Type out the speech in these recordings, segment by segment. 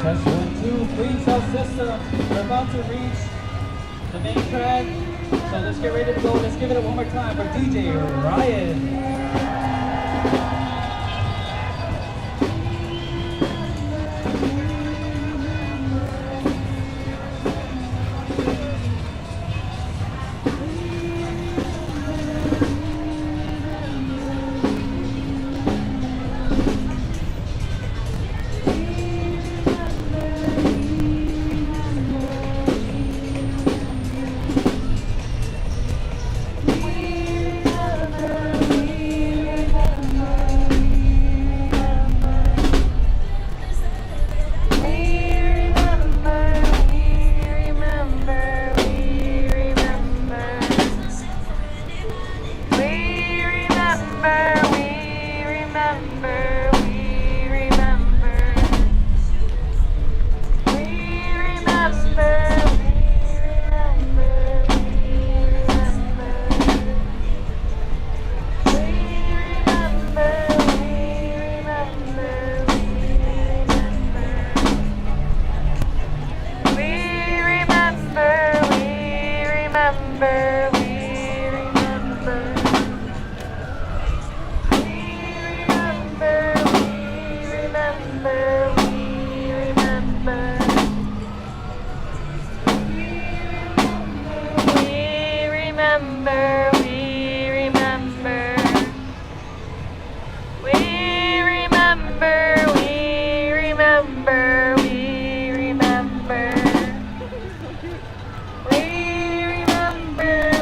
Test 1, 2, please sound system. We're about to reach the main track, so let's get ready to go. Let's give it one more time for DJ Ryan. We remember.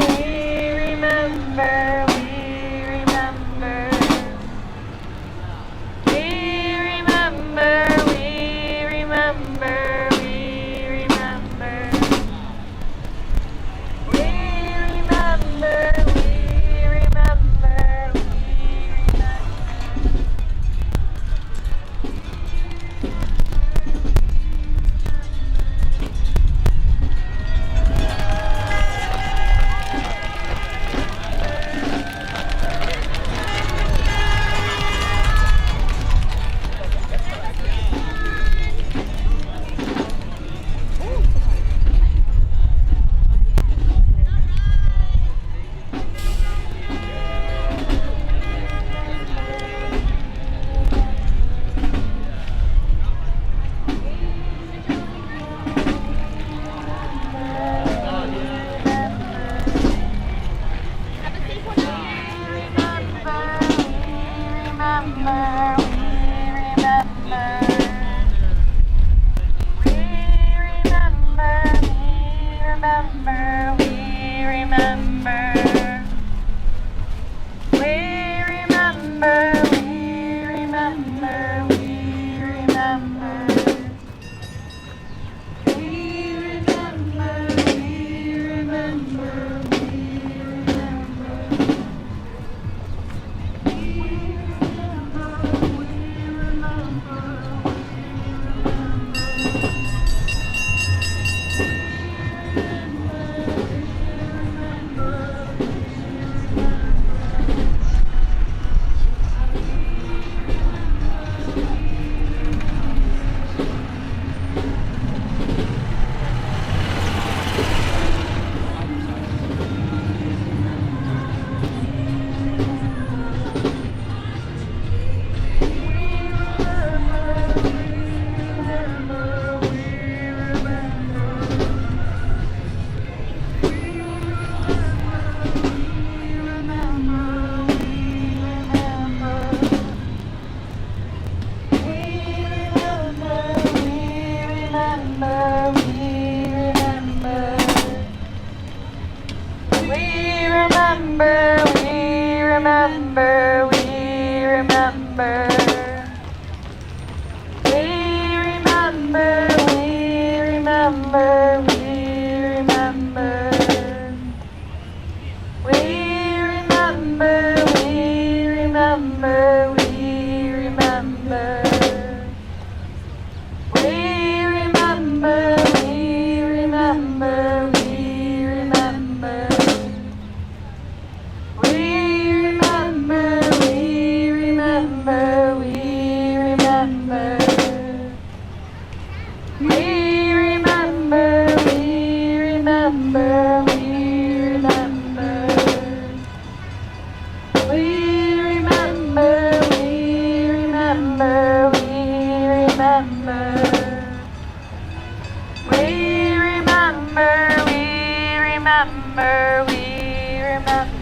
remember, we remember.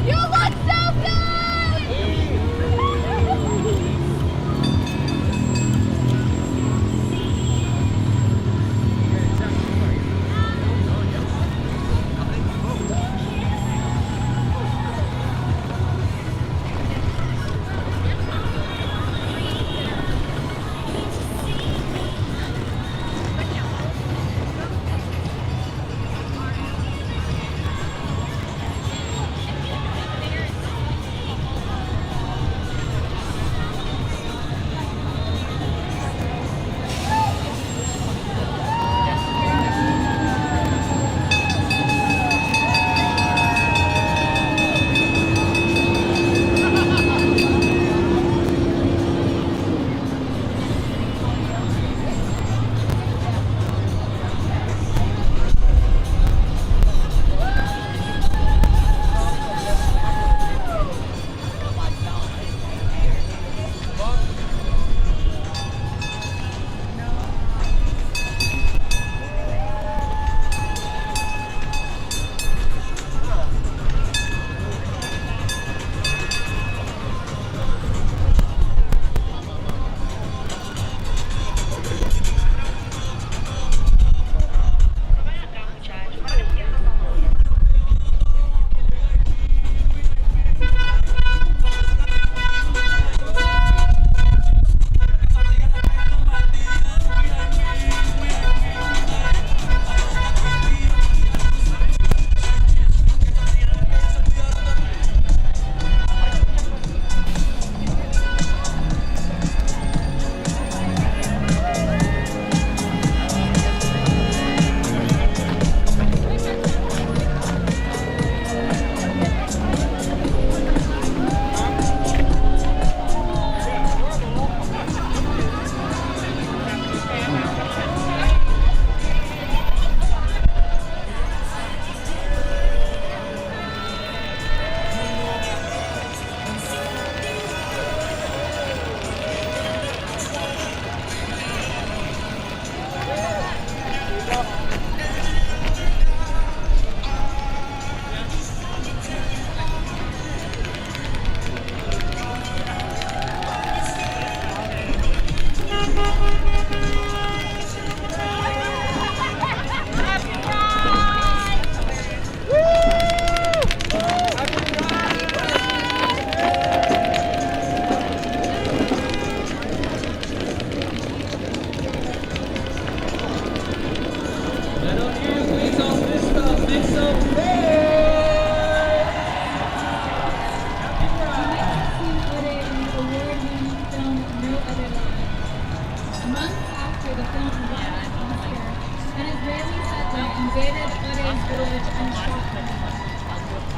You look so good!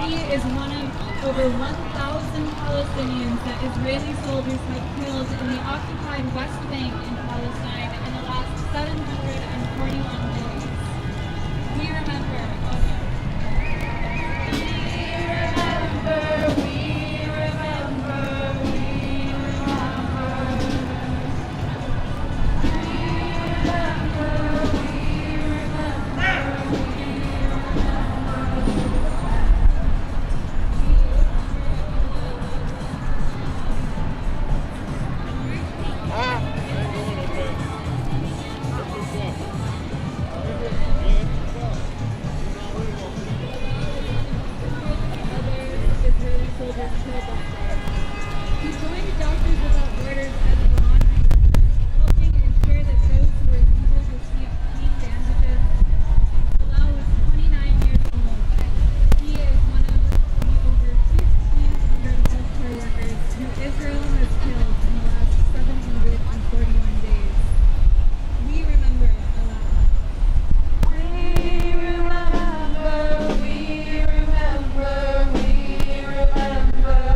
He is one of over 1,000 Palestinians that Israeli soldiers have killed in the occupied West Bank in Palestine in the last 741 days. We remember.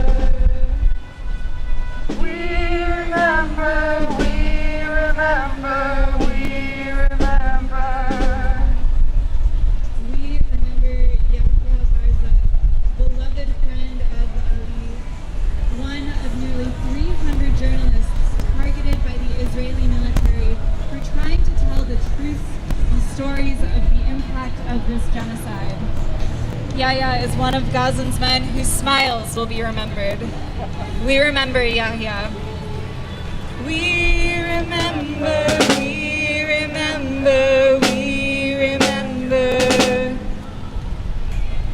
Remember. is one of Gazan's men whose smiles will be remembered. We remember Yahya. We remember, we remember, we remember.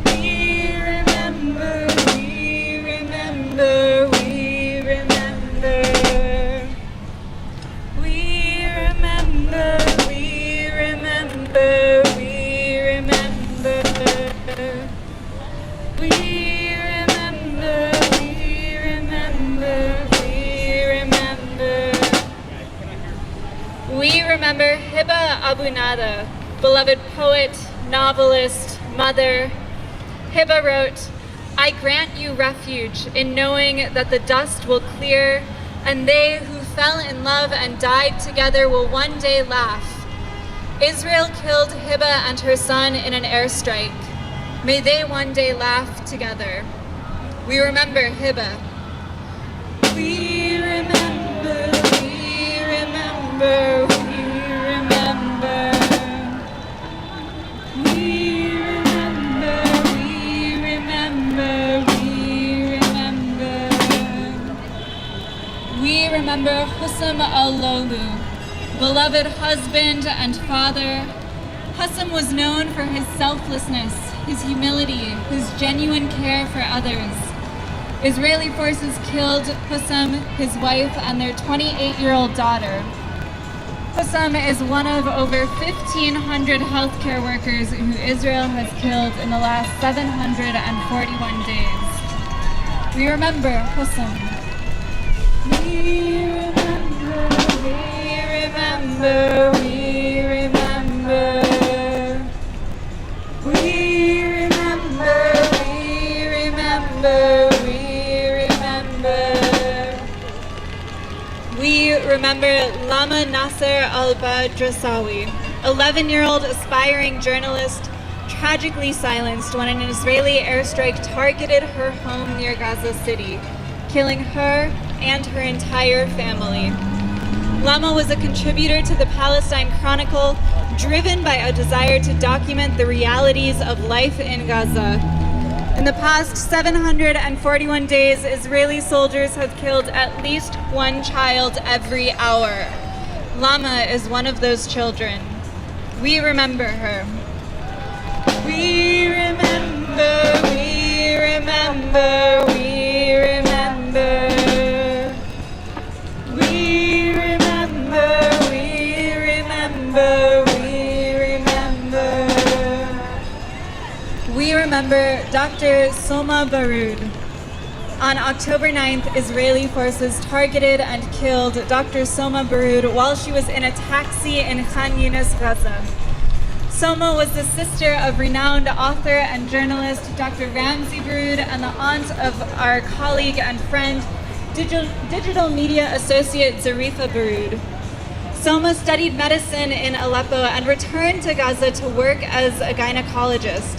We remember, we remember, we remember. We remember, we remember, we remember. We remember, we remember, we remember. We remember Hiba Abu Nada, beloved poet, novelist, mother. Hiba wrote, "I grant you refuge in knowing that the dust will clear, and they who fell in love and died together will one day laugh. Israel killed Hiba and her son in an airstrike. May they one day laugh together." We remember Hiba. We remember, we remember, we remember. We remember, we remember, we remember. We remember Hussam al-Lolu, beloved husband and father. Hussam was known for his selflessness, his humility, his genuine care for others. Israeli forces killed Hussam, his wife, and their 28-year-old daughter. Hussam is one of over 1,500 healthcare workers who Israel has killed in the last 741 days. We remember Hussam. We remember, we remember, we remember. We remember, we remember, we remember. We remember Lama Nasser al-Badrasawi, 11-year-old aspiring journalist, tragically silenced when an Israeli airstrike targeted her home near Gaza City, killing her and her entire family. Lama was a contributor to the Palestine Chronicle, driven by a desire to document the realities of life in Gaza. In the past 741 days, Israeli soldiers have killed at least one child every hour. Lama is one of those children. We remember her. We remember, we remember, we remember. We remember, we remember, we remember. We remember Dr. Soma Baroud. On October 9th, Israeli forces targeted and killed Dr. Soma Baroud while she was in a taxi in Khan Yunis, Gaza. Soma was the sister of renowned author and journalist Dr. Ramzi Baroud and the aunt of our colleague and friend, digital media associate Zarifa Baroud. Soma studied medicine in Aleppo and returned to Gaza to work as a gynecologist.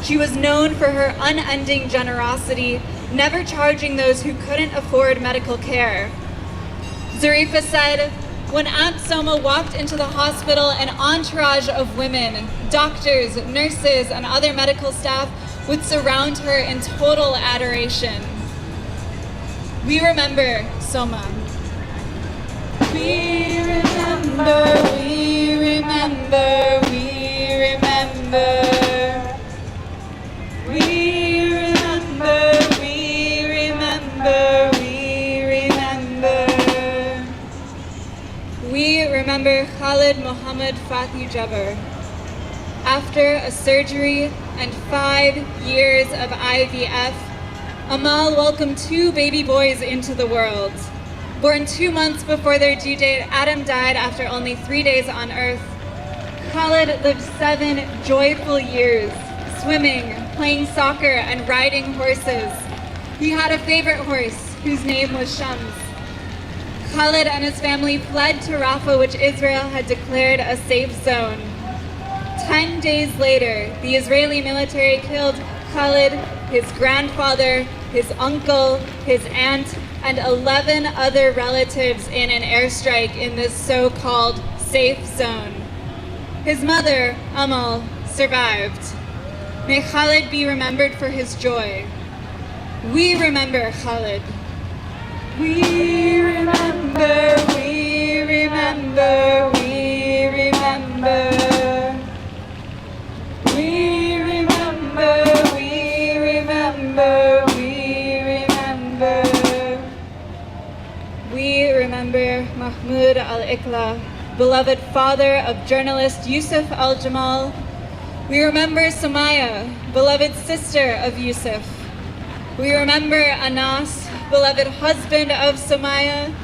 She was known for her unending generosity, never charging those who couldn't afford medical care. Zarifa said, "When Aunt Soma walked into the hospital, an entourage of women, doctors, nurses, and other medical staff would surround her in total adoration." We remember Soma. We remember, we remember, we remember. We remember, we remember, we remember. We remember Khalid Mohammed Fathi Jabbar. After a surgery and 5 years of IVF, Amal welcomed 2 baby boys into the world. Born 2 months before their due date, Adam died after only 3 days on Earth. Khalid lived 7 joyful years, swimming, playing soccer, and riding horses. He had a favorite horse, whose name was Shams. Khalid and his family fled to Rafah, which Israel had declared a safe zone. 10 days later, the Israeli military killed Khalid, his grandfather, his uncle, his aunt, and 11 other relatives in an airstrike in this so-called safe zone. His mother, Amal, survived. May Khalid be remembered for his joy. We remember Khalid. We remember, we remember, we remember. We remember, we remember, we remember. We remember Mahmoud al-Ikla, beloved father of journalist Yusuf al-Jamal. We remember Sumaya, beloved sister of Yusuf. We remember Anas, beloved husband of Sumaya.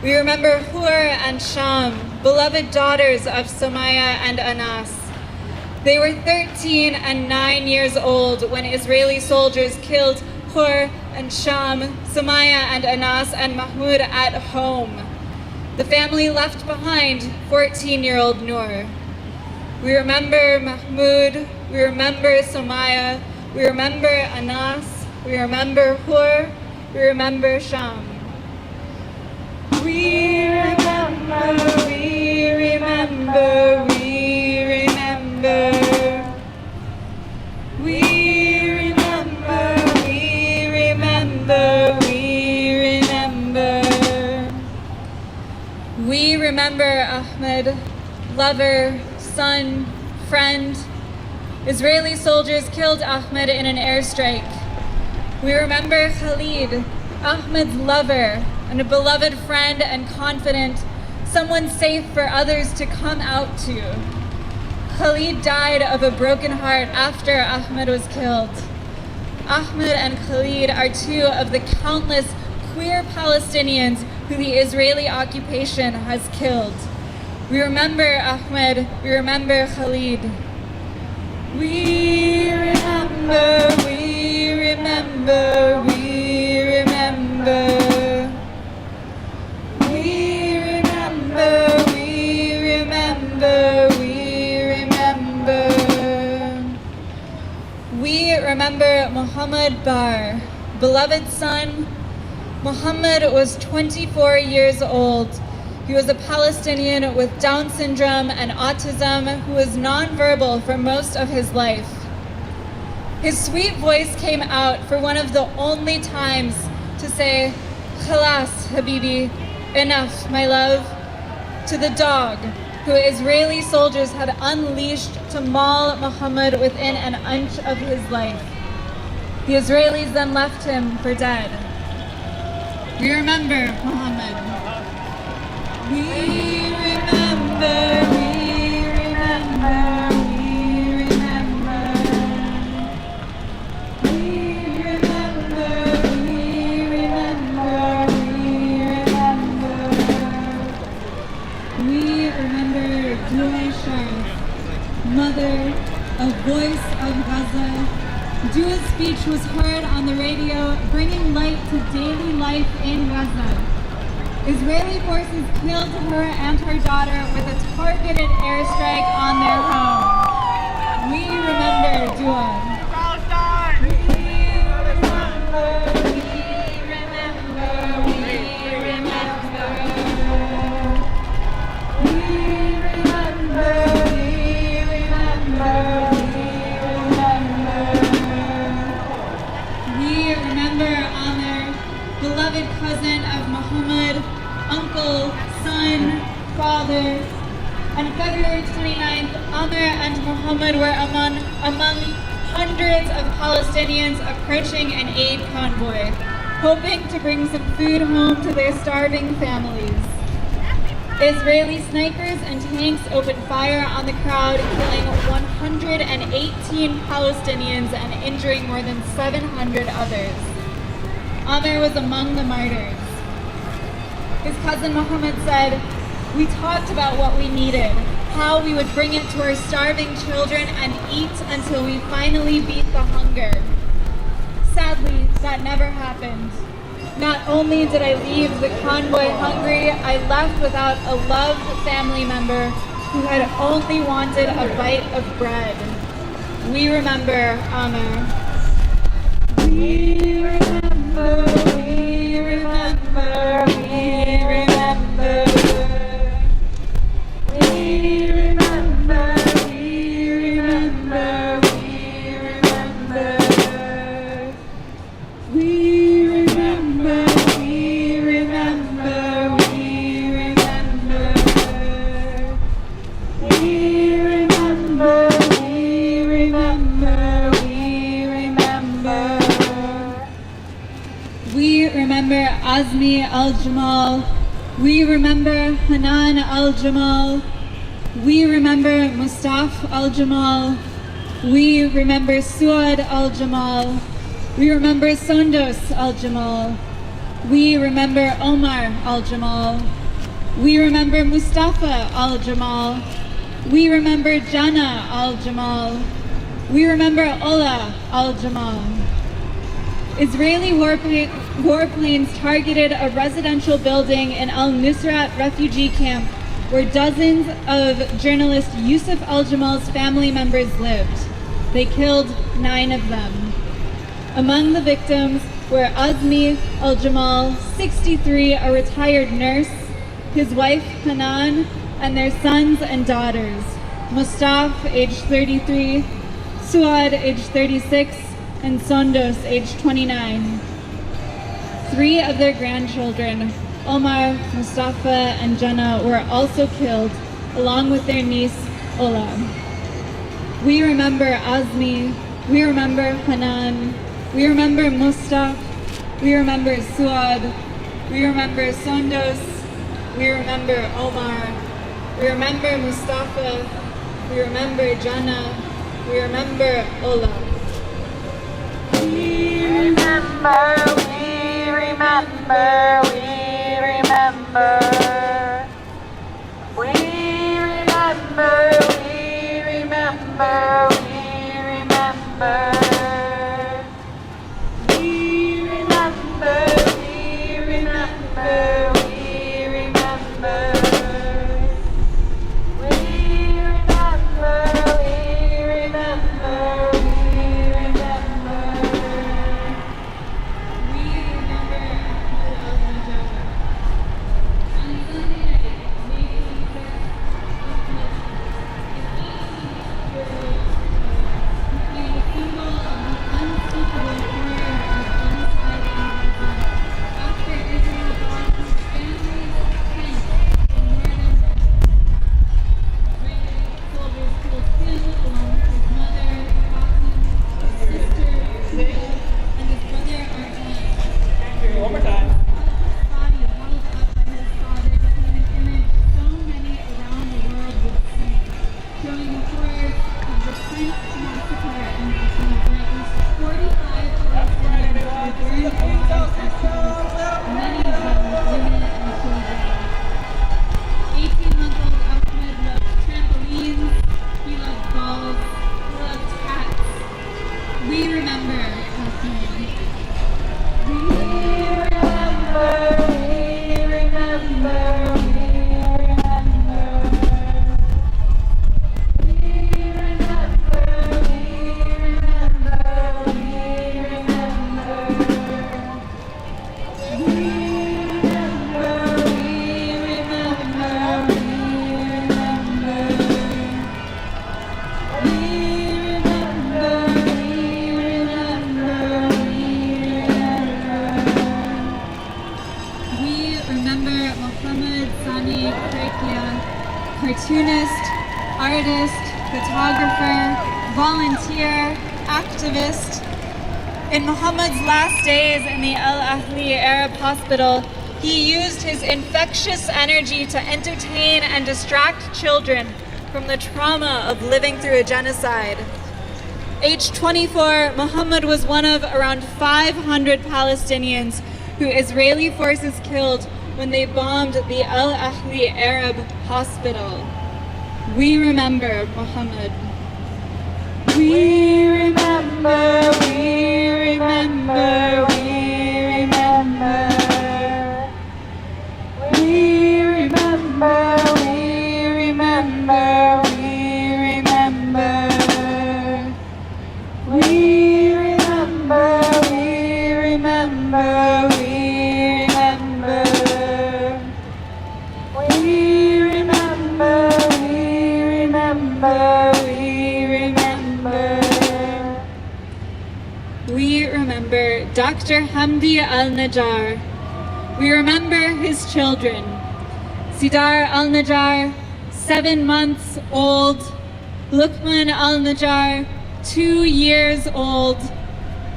We remember Hur and Sham, beloved daughters of Sumaya and Anas. They were 13 and 9 years old when Israeli soldiers killed Hur and Sham, Sumaya and Anas and Mahmoud at home. The family left behind 14-year-old Noor. We remember Mahmoud, we remember Sumaya, we remember Anas, we remember Hur, we remember Sham. We remember, we remember, we remember. We remember, we remember, we remember. We remember Ahmed, lover, son, friend. Israeli soldiers killed Ahmed in an airstrike. We remember Khalid, Ahmed's lover and a beloved friend and confidant, someone safe for others to come out to. Khalid died of a broken heart after Ahmed was killed. Ahmed and Khalid are two of the countless queer Palestinians who the Israeli occupation has killed. We remember Ahmed, we remember Khalid. We remember, we remember, we remember. We remember, we remember, we remember. We remember Muhammad Bar, beloved son. Muhammad was 24 years old. He was a Palestinian with Down syndrome and autism who was nonverbal for most of his life. His sweet voice came out for one of the only times to say, "Khalas, Habibi," enough, my love, to the dog who Israeli soldiers had unleashed to maul Muhammad within an inch of his life. The Israelis then left him for dead. We remember Muhammad. We remember, we remember, we remember. We remember, we remember, we remember. We remember Dua Sharif, mother, a voice of Gaza. Dua's speech was heard on the radio, bringing light to daily life in Gaza. Israeli forces killed her and her daughter with a targeted airstrike on their home. We remember Dua. We remember, we remember, we remember. We remember, we remember, we remember Amr, beloved cousin of Muhammad, uncle, son, father. On February 29th, Amr and Muhammad were among hundreds of Palestinians approaching an aid convoy, hoping to bring some food home to their starving families. Israeli snipers and tanks opened fire on the crowd, killing 118 Palestinians and injuring more than 700 others. Amr was among the martyrs. His cousin Muhammad said, "We talked about what we needed, how we would bring it to our starving children and eat until we finally beat the hunger." Sadly, that never happened. Not only did I leave the convoy hungry, I left without a loved family member who had only wanted a bite of bread. We remember Amr. We remember, we remember, we remember. We remember, we remember, we We remember Azmi al-Jamal. We remember Hanan al-Jamal. We remember Mustafa al-Jamal. We remember Suad al-Jamal. We remember Sondos al-Jamal. We remember Omar al-Jamal. We remember Mustafa al-Jamal. We remember Jana al-Jamal. We remember Ola al-Jamal. Israeli warplanes targeted a residential building in al-Nusrat refugee camp where dozens of journalist Yusuf al-Jamal's family members lived. They killed 9 of them. Among the victims were Azmi al-Jamal, 63, a retired nurse, his wife Hanan, and their sons and daughters, Mustafa, age 33, Suad, age 36, and Sondos, age 29. 3 of their grandchildren, Omar, Mustafa, and Jana, were also killed, along with their niece, Ola. We remember Azmi, we remember Hanan, we remember Mustafa, we remember Suad, we remember Sondos, we remember Omar, we remember Mustafa, we remember Jana, we remember Ola. We remember, we remember, we remember. We remember, we remember, we remember. We remember, we remember, we remember. We remember, we remember, we remember. One more time. Body held up by his father became an image so many around the world would see, showing the horrors of the French massacre in Italy, where at least 45 Palestinians were burned alive as civilians, many of them women and children. 18-month-old Ahmed loved trampolines, he loved balls, he loved cats. We remember Ahmed. We remember, we remember, we remember. We remember, we remember, we remember. We remember, we remember, we remember. We remember, we remember, We remember Mohammed Sani Krekia, cartoonist, artist, photographer, volunteer, activist. In Muhammad's last days in the Al Ahli Arab Hospital, he used his infectious energy to entertain and distract children from the trauma of living through a genocide. Age 24, Muhammad was one of around 500 Palestinians who Israeli forces killed when they bombed the Al Ahli Arab Hospital. We remember Muhammad. We remember, we remember, we remember. We remember, we remember, we remember. We remember, we remember, we remember. We remember, we remember, we remember. We remember Dr. Hamdi al-Najjar. We remember his children. Sidar al-Najjar, 7 months old. Luqman al-Najjar, 2 years old.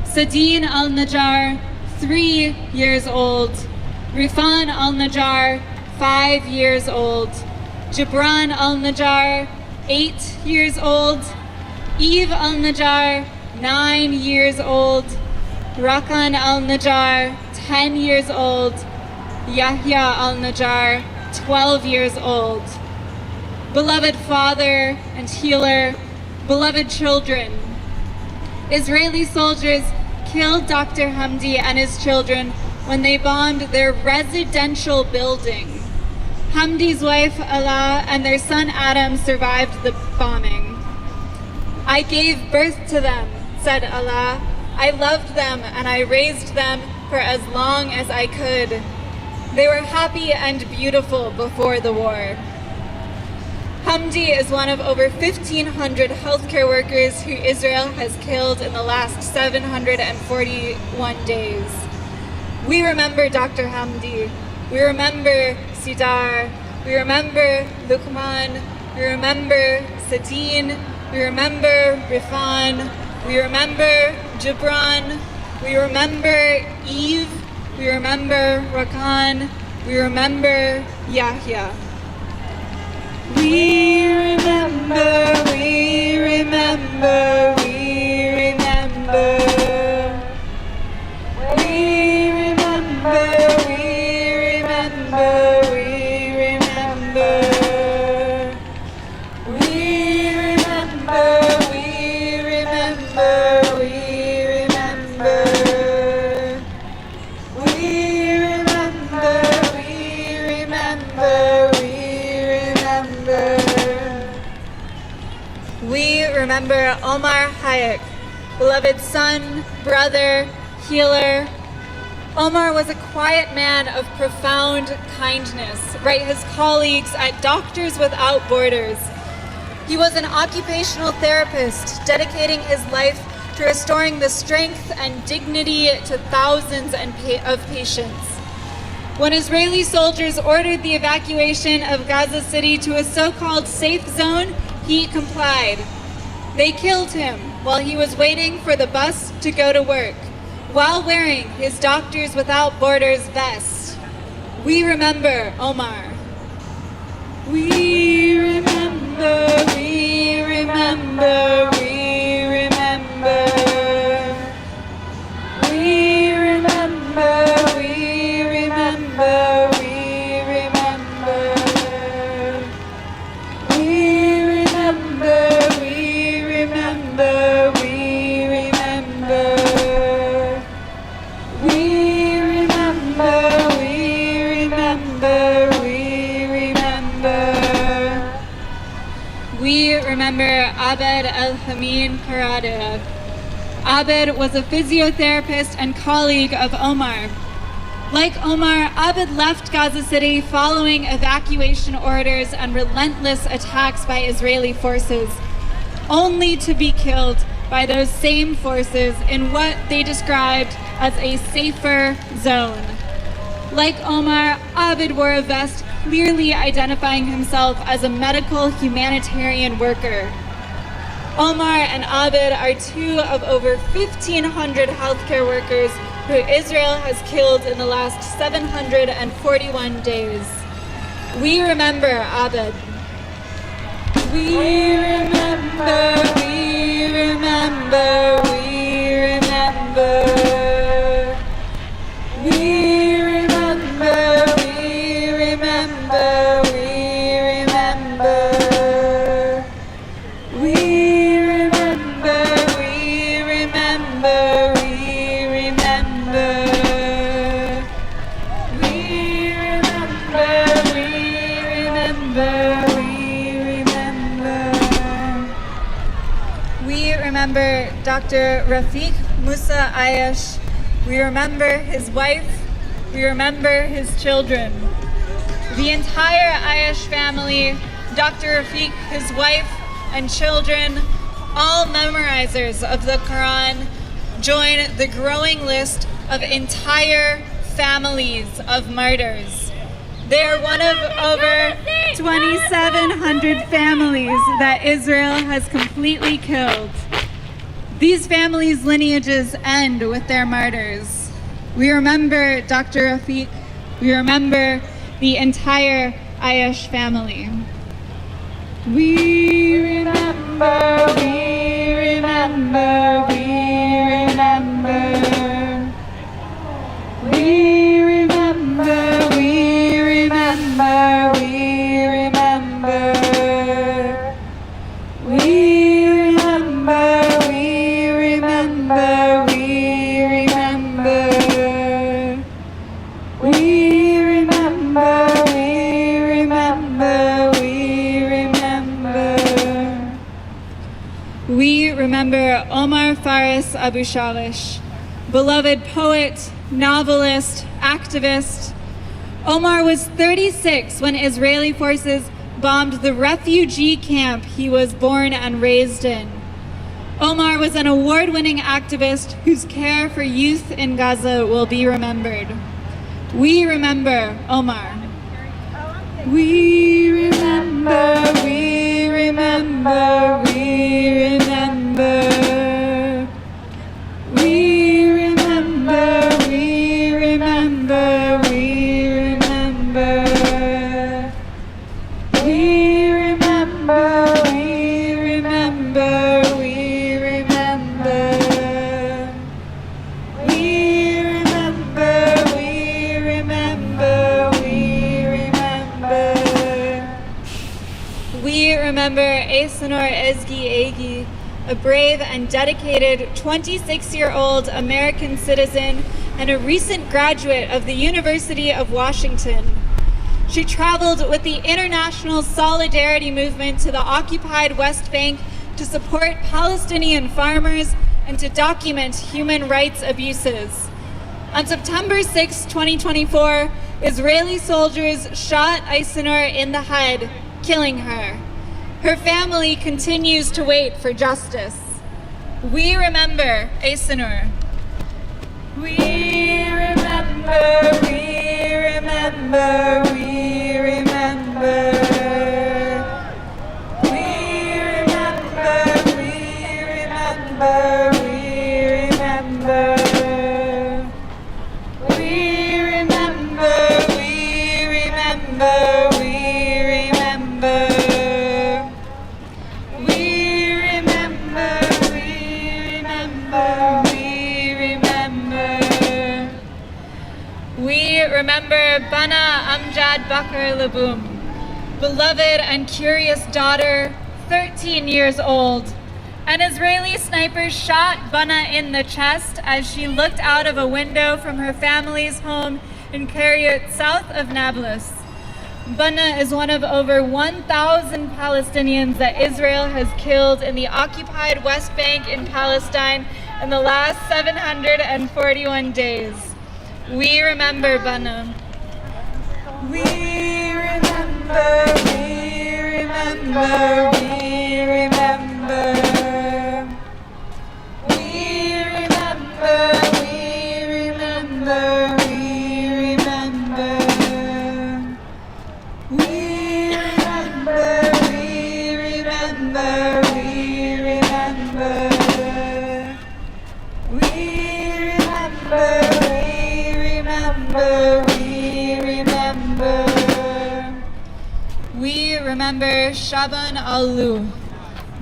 Sadine al-Najjar, 3 years old. Rifan al-Najjar, 5 years old. Gibran al-Najjar, 8 years old. Eve al-Najjar, 9 years old. Rakan al-Najjar, 10 years old. Yahya al-Najjar, 12 years old. Beloved father and healer, beloved children, Israeli soldiers killed Dr. Hamdi and his children when they bombed their residential building. Hamdi's wife Ala and their son Adam survived the bombing. I gave birth to them, said Allah. I loved them and I raised them for as long as I could. They were happy and beautiful before the war. Hamdi is one of over 1,500 healthcare workers who Israel has killed in the last 741 days. We remember Dr. Hamdi. We remember Sidar. We remember Luqman. We remember Sadine. We remember Rifan. We remember Gibran. We remember Eve. We remember Rakan. We remember Yahya. We remember, we remember, we remember. We remember, we remember, we remember. We remember, we remember, we remember. We remember, we remember, we remember Omar Hayek, beloved son, brother, healer. Omar was a quiet man of profound kindness, write his colleagues at Doctors Without Borders. He was an occupational therapist, dedicating his life to restoring the strength and dignity to thousands of patients. When Israeli soldiers ordered the evacuation of Gaza City to a so-called safe zone, he complied. They killed him while he was waiting for the bus to go to work, while wearing his Doctors Without Borders vest. We remember Omar. We remember, we remember, we remember. We remember, we remember, we remember. We remember, we remember, we remember. We remember, we remember, we remember. We remember Abed El-Hamid Karada. Abed was a physiotherapist and colleague of Omar. Like Omar, Abed left Gaza City following evacuation orders and relentless attacks by Israeli forces, only to be killed by those same forces in what they described as a safer zone. Like Omar, Abed wore a vest clearly identifying himself as a medical humanitarian worker. Omar and Abed are two of over 1,500 healthcare workers who Israel has killed in the last 741 days. We remember Abed. We remember, we remember, we remember. We remember, we remember, we remember. We remember, we remember, we remember. We remember, we remember, we remember. We remember Dr. Rafiq Musa Ayash. We remember his wife. We remember his children. The entire Ayash family, Dr. Rafiq, his wife, and children, all memorizers of the Quran, join the growing list of entire families of martyrs. They are one of over 2,700 families that Israel has completely killed. These families' lineages end with their martyrs. We remember Dr. Rafiq. We remember the entire Aish family. We remember, we remember, we remember. We remember, we remember, we remember. We remember, we remember, we remember. We remember, we remember, we remember. We remember Omar Faris Abu Shalish, beloved poet, novelist, activist. Omar was 36 when Israeli forces bombed the refugee camp he was born and raised in. Omar was an award-winning activist whose care for youth in Gaza will be remembered. We remember Omar. We remember, we remember, we remember. We remember, we remember, we remember. We remember, we remember, we remember. We remember, we remember, we remember. We remember Asanor Ezgi Egi, a brave and dedicated 26-year-old American citizen and a recent graduate of the University of Washington. She traveled with the international solidarity movement to the occupied West Bank to support Palestinian farmers and to document human rights abuses. On September 6, 2024, Israeli soldiers shot Asanor in the head, killing her. Her family continues to wait for justice. We remember Asanor. We remember, we remember, we remember. We remember, we remember, we remember. We remember, we remember, we remember. We remember, we remember, we remember. We remember Bana Amjad Bakr Laboum, beloved and curious daughter, 13 years old. An Israeli sniper shot Bana in the chest as she looked out of a window from her family's home in Kiryat, south of Nablus. Bana is one of over 1,000 Palestinians that Israel has killed in the occupied West Bank in Palestine in the last 741 days. We remember Bana. We remember, we remember, we remember. We remember, we remember, we remember. We remember, we remember, we remember. We remember, we remember, we remember. We remember Shaban Al-Lu,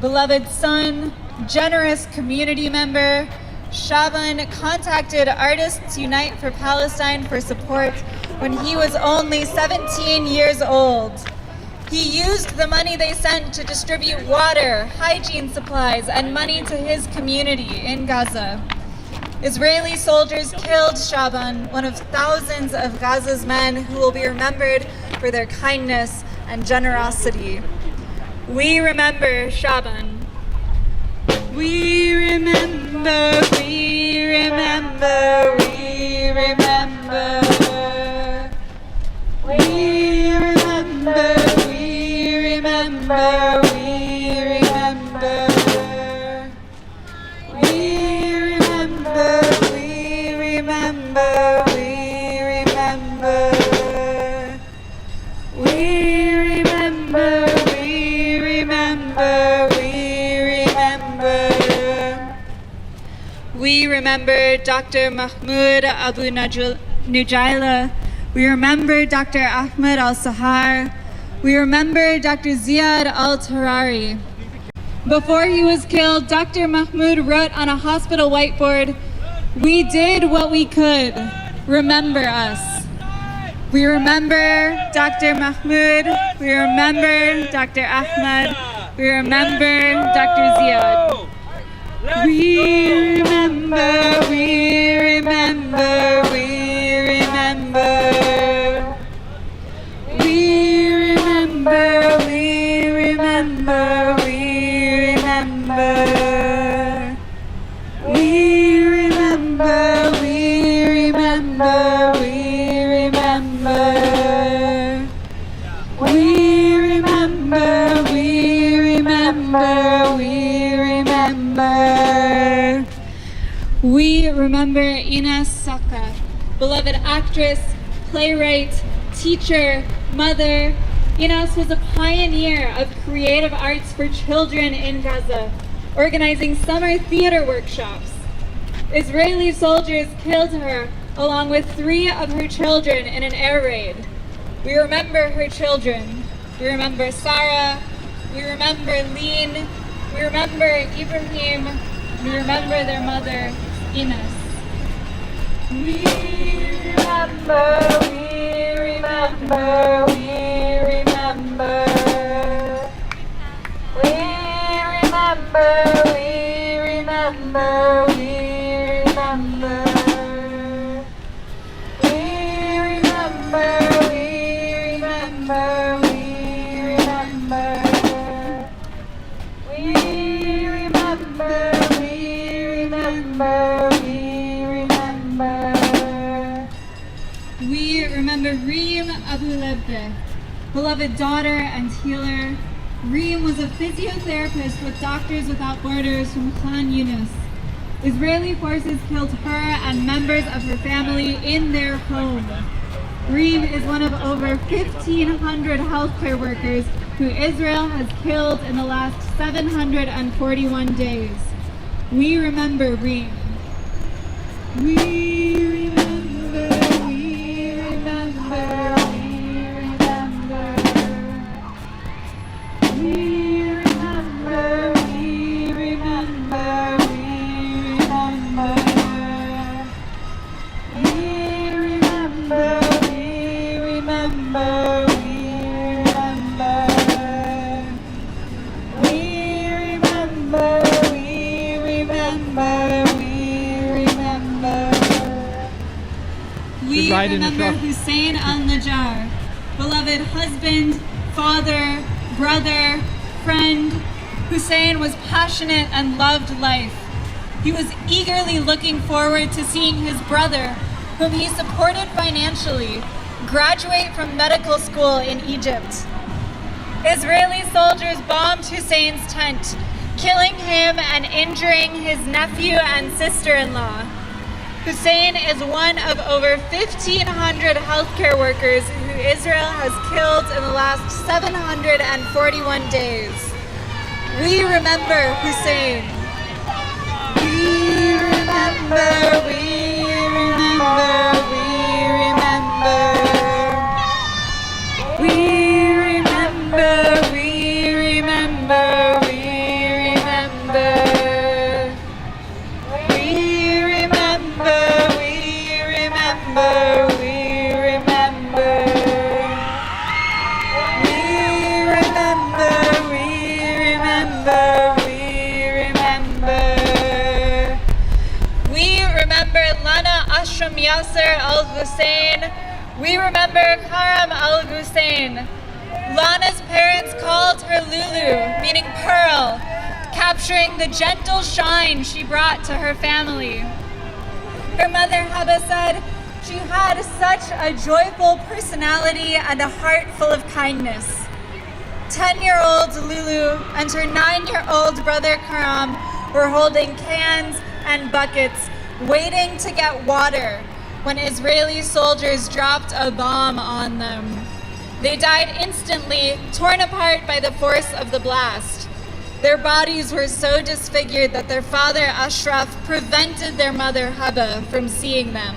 beloved son, generous community member. Shaban contacted Artists Unite for Palestine for support when he was only 17 years old. He used the money they sent to distribute water, hygiene supplies, and money to his community in Gaza. Israeli soldiers killed Shaban, one of thousands of Gaza's men who will be remembered for their kindness and generosity. We remember Shaban. We remember, we remember, we remember. We remember, we remember, we remember. We remember, we remember, we remember. We remember, we remember, we remember. We remember Dr. Mahmoud Abu Nujaila. We remember Dr. Ahmed al-Sahar. We remember Dr. Ziad al-Tarari. Before he was killed, Dr. Mahmoud wrote on a hospital whiteboard, "We did what we could. Remember us." We remember Dr. Mahmoud. We remember Dr. Ahmed. We remember Dr. Ziad. We remember, we remember, we remember. We remember, we remember, we remember. We remember, we remember, we remember. We remember, we remember, we remember. We remember Ines Saka, beloved actress, playwright, teacher, mother. Ines was a pioneer of creative arts for children in Gaza, organizing summer theater workshops. Israeli soldiers killed her along with 3 of her children in an air raid. We remember her children. We remember Sarah. We remember Lean. We remember Ibrahim. We remember their mother, Ines. We remember, we remember, we remember. We remember, we remember, we remember. We remember, we remember, we remember. We remember, we remember, we remember. We remember Reem Abu Lebbe, beloved daughter and healer. Reem was a physiotherapist with Doctors Without Borders from Khan Yunis. Israeli forces killed her and members of her family in their home. Reem is one of over 1,500 healthcare workers who Israel has killed in the last 741 days. We remember Reem. We remember, we remember, we remember. We remember, we remember, we remember. We remember, we remember, we remember. We remember, we remember, we remember. We remember Hussein al-Najjar, beloved husband, father, brother, friend. Hussein was passionate and loved life. He was eagerly looking forward to seeing his brother, whom he supported financially, graduate from medical school in Egypt. Israeli soldiers bombed Hussein's tent, killing him and injuring his nephew and sister-in-law. Hussein is one of over 1,500 healthcare workers who Israel has killed in the last 741 days. We remember Hussein. We remember, we remember, we remember. We remember, we remember, we remember. We remember, we remember, we remember. We remember, we remember, we remember. We remember Lana Ashram Yasser al-Hussein. We remember Karam al-Hussein. Lana's parents called her Lulu, meaning pearl, capturing the gentle shine she brought to her family. Her mother Haba said she had such a joyful personality and a heart full of kindness. 10-year-old Lulu and her 9-year-old brother Karam were holding cans and buckets, waiting to get water when Israeli soldiers dropped a bomb on them. They died instantly, torn apart by the force of the blast. Their bodies were so disfigured that their father Ashraf prevented their mother Haba from seeing them.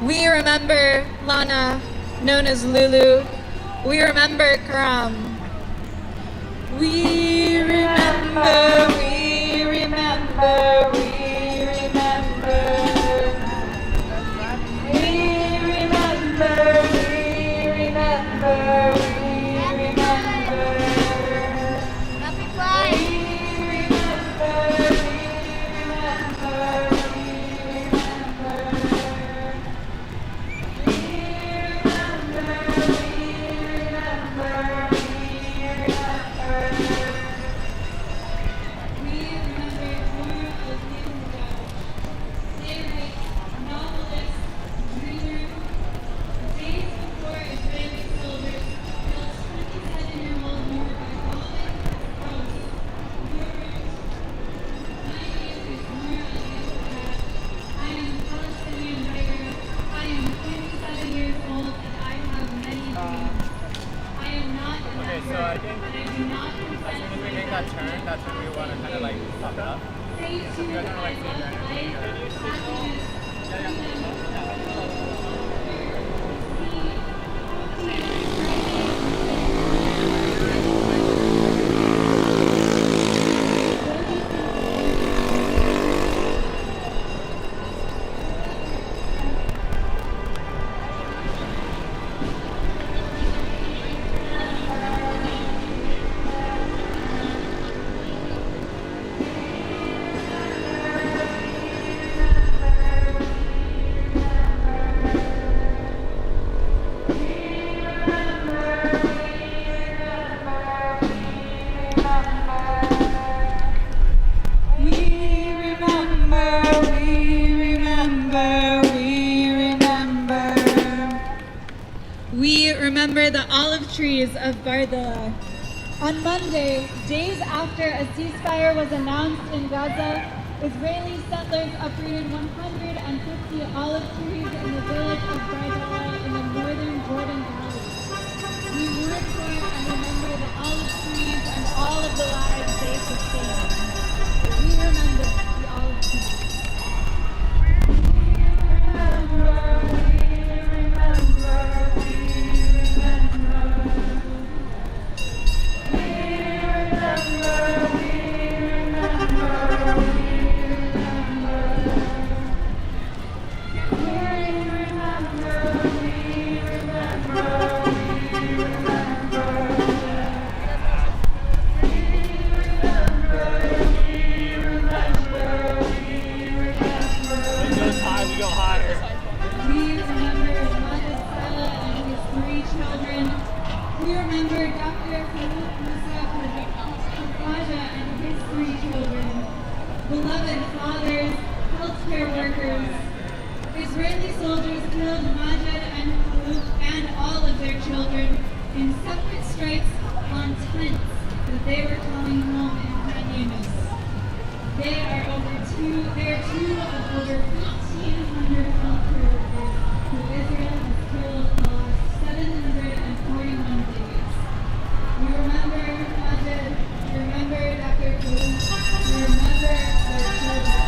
We remember Lana, known as Lulu. We remember Karam. We remember, we remember, we remember. We remember, we remember, we remember. Happy Pride. So I think as soon as we make that turn, that's when we want to kind of like fuck it up. You guys want to like save your We remember the olive trees of Bardella. On Monday, days after a ceasefire was announced in Gaza, Israeli settlers uprooted 150 olive trees in the village of Bardella in the northern Jordan Valley. We mourn for and remember the olive trees and all of the lives they sustained. We remember the olive trees. Beloved fathers, healthcare workers, Israeli soldiers killed Majid and Halut and all of their children in separate strikes on tents that they were coming home in Khan Yunis. They are two of over 1,500 healthcare workers who Israel has killed in the last 741 days. We remember Majid, we remember Dr. Halut, we remember their children.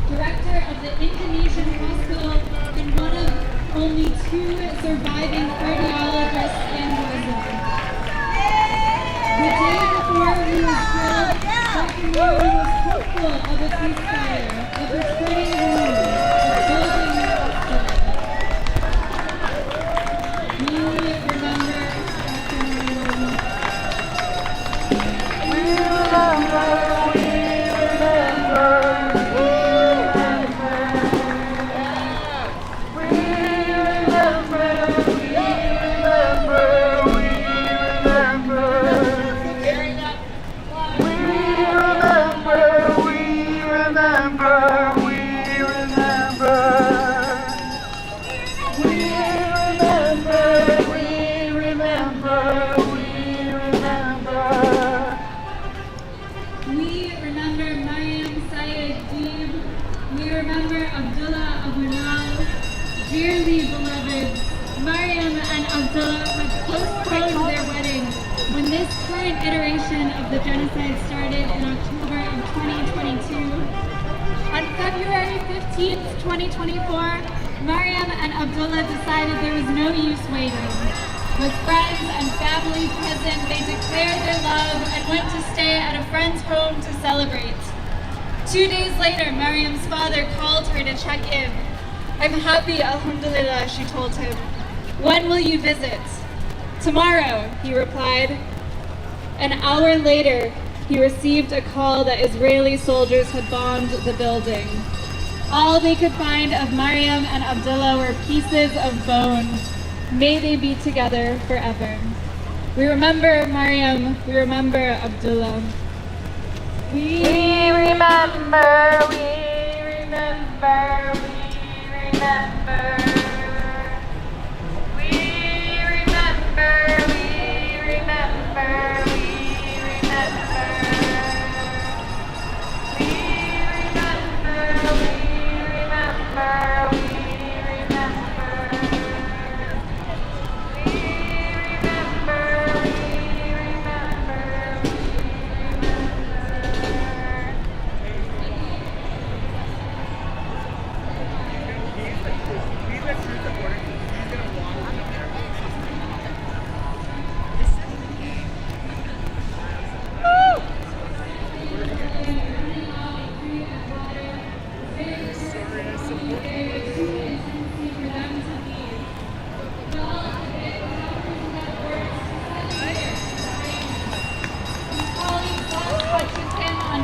Director of the Indonesian hospital and one of only 2 surviving cardiologists in Gaza. The day before he was killed, Dr. Moku was hopeful of a ceasefire, of a Dearly beloved, Mariam and Abdullah have postponed their wedding when this current iteration of the genocide started in October of 2022. On February 15th, 2024, Mariam and Abdullah decided there was no use waiting. With friends and family present, they declared their love and went to stay at a friend's home to celebrate. 2 days later, Mariam's father called her to check in. "I'm happy, alhamdulillah," she told him. "When will you visit?" "Tomorrow," he replied. An hour later, he received a call that Israeli soldiers had bombed the building. All they could find of Mariam and Abdullah were pieces of bone. May they be together forever. We remember Mariam, we remember Abdullah. We remember, we remember, we remember. We remember, we remember, we remember. We remember, we remember, we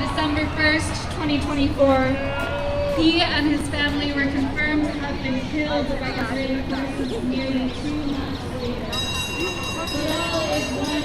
December 1st, 2024, he and his family were confirmed to have been killed by Israeli forces nearly 2 months later. Bilal is one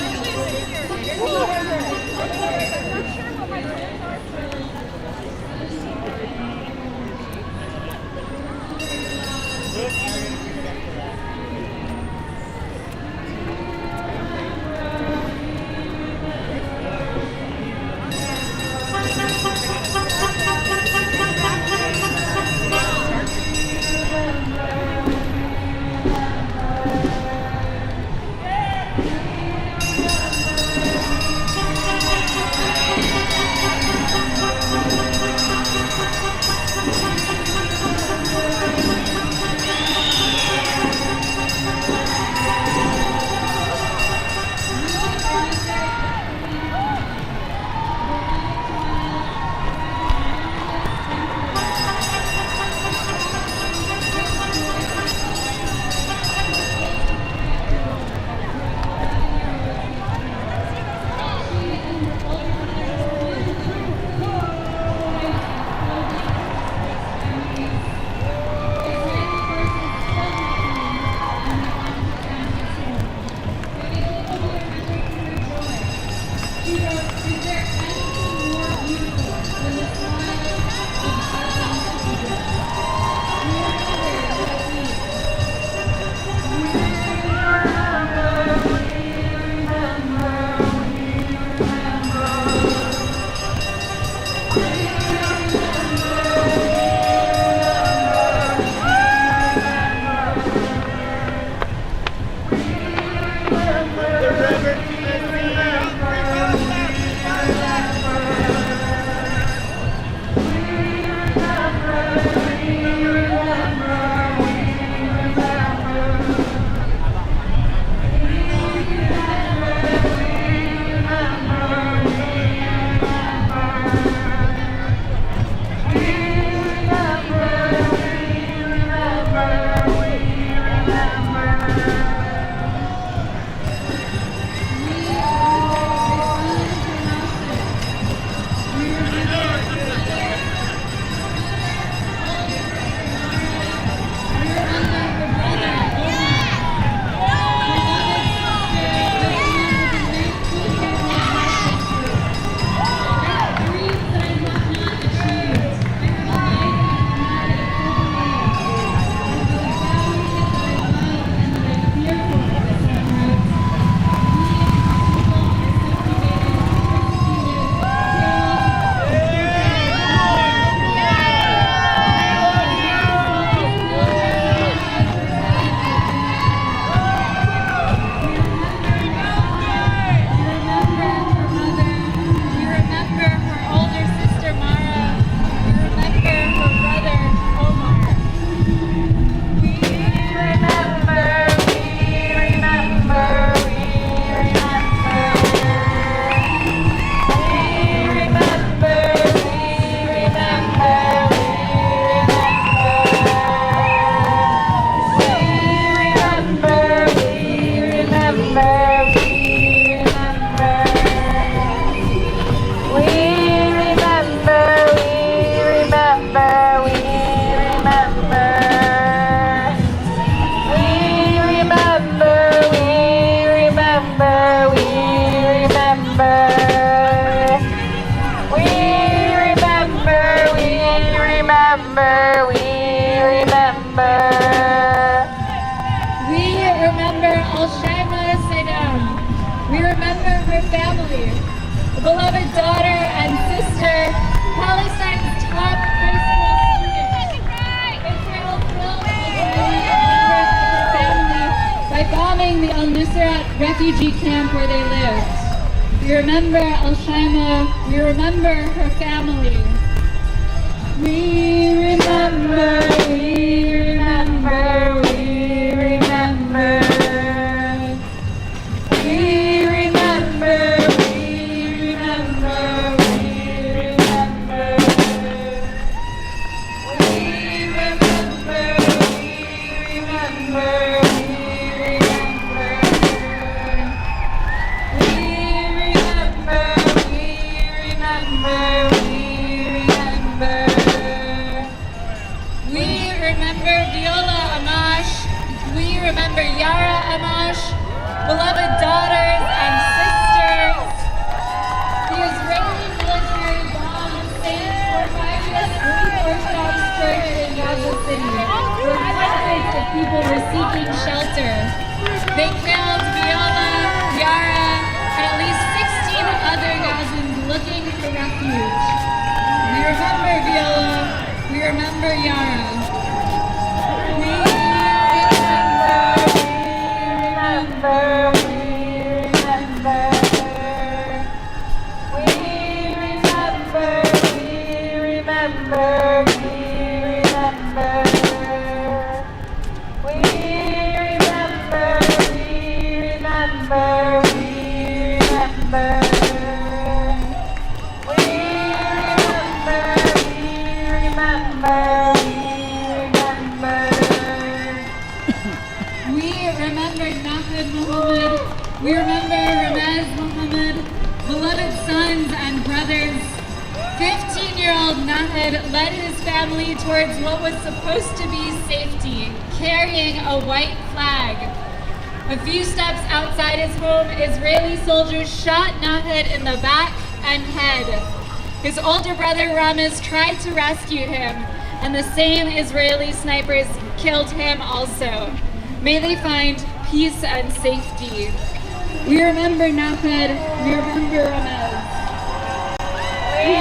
beloved daughter and sister, Palestine's top high school student. Israel killed majority of members of her family by bombing the Al-Nusrat refugee camp where they lived. We remember Al-Shaima, we remember her family. We remember, we remember, we remember. We remember, we remember, we remember. We remember, we remember, we remember. We remember Viola Amash. We remember Yara Amash, beloved daughters and sisters. The Israeli military bombed St. Porphyrius Greek Orthodox Church in Gaza City, where hundreds of people were seeking shelter. They killed Viola, Yara, and at least 16 other Gazans looking for refuge. We remember Viola, we remember Yara. We remember, we remember. We remember, we remember, we remember. We remember, we remember, we remember. We remember Ramez Muhammad, beloved sons and brothers. 15-year-old Nahid led his family towards what was supposed to be safety, carrying a white flag. A few steps outside his home, Israeli soldiers shot Nahid in the back and head. His older brother Ramez tried to rescue him, and the same Israeli snipers killed him also. May they find peace and safety. We remember Nahid, we remember Ramez. We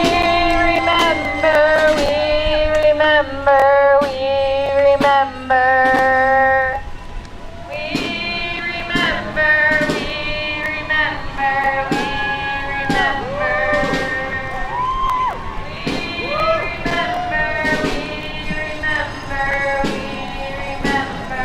remember, we remember, we remember. We remember, we remember, we remember. We remember, we remember, we remember.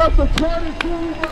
Just a 22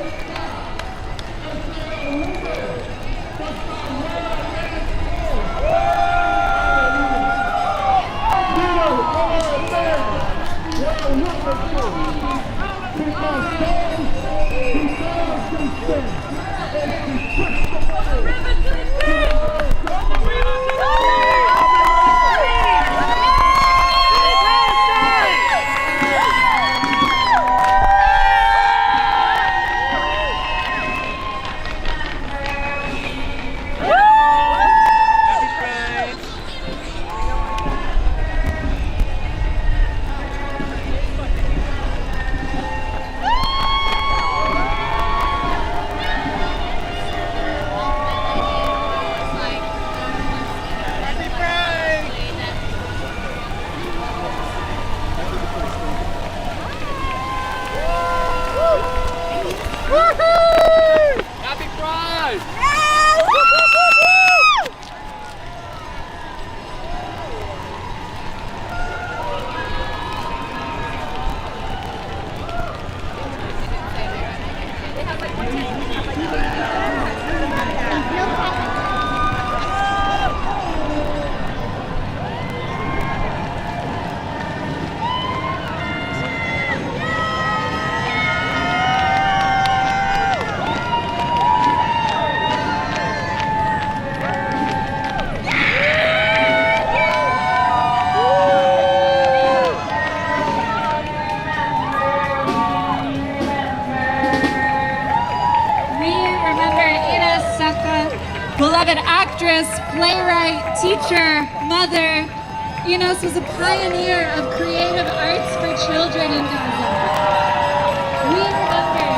beloved actress, playwright, teacher, mother. Enos was a pioneer of creative arts for children in Gaza. We remember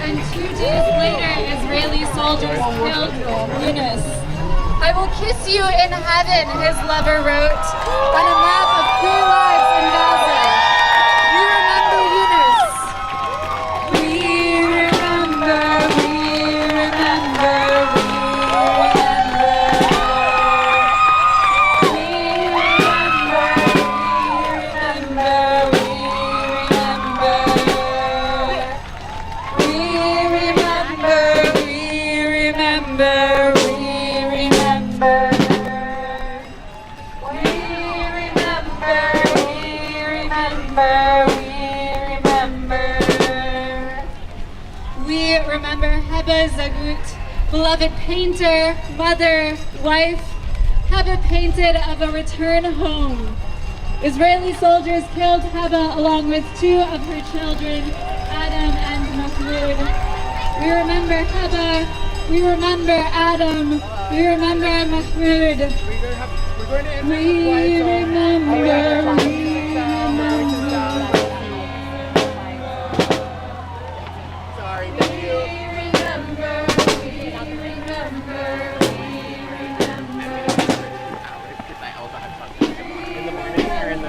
Enos. 2 days later, Israeli soldiers killed Yunus. I will kiss you in heaven, his lover wrote on a map of queer lives in Gaza. We remember Yunus. We remember, we remember, we remember. We remember, we remember, we remember. We remember, we remember, we remember. We remember, we remember. We remember Heba Zagut, beloved painter, mother, wife. Heba painted of a return home. Israeli soldiers killed Heba along with 2 of her children, Adam and Mahmoud. We remember Heba. We remember Adam. We remember Mahmoud. We're going to end We remember. We remember. Sorry, thank you. In the morning or in the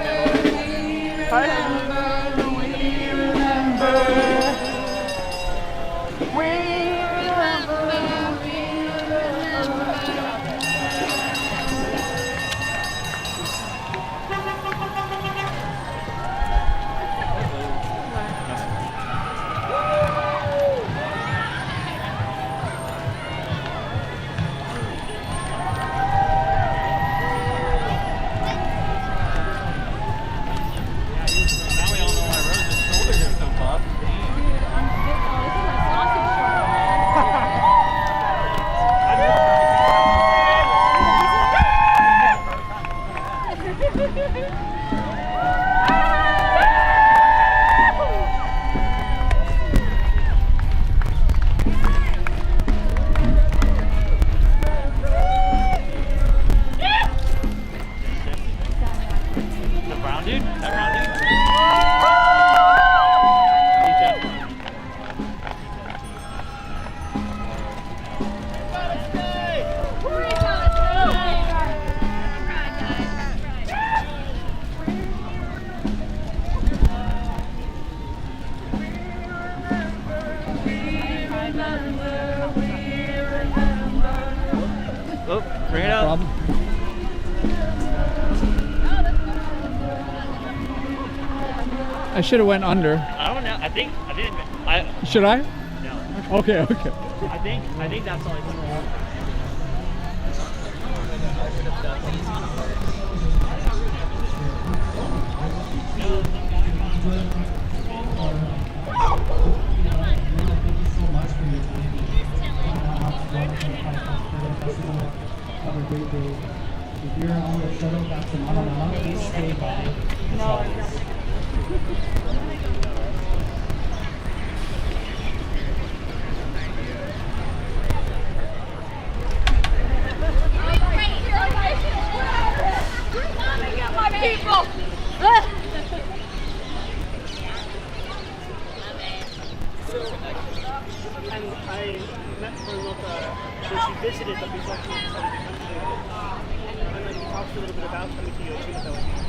Now we all know why Rose's shoulders are so buff. The brown dude? That brown dude? Oh, bring it up. I should have went under. I don't know. I didn't. Should I? No. Okay, okay. I think that's all I think. Have a great day. If you're on the shuttle back to Manama, please stay by the shuttles. I met Carlota when she visited, but before she decided to come to and then we talked a little bit about coming to Yoshida.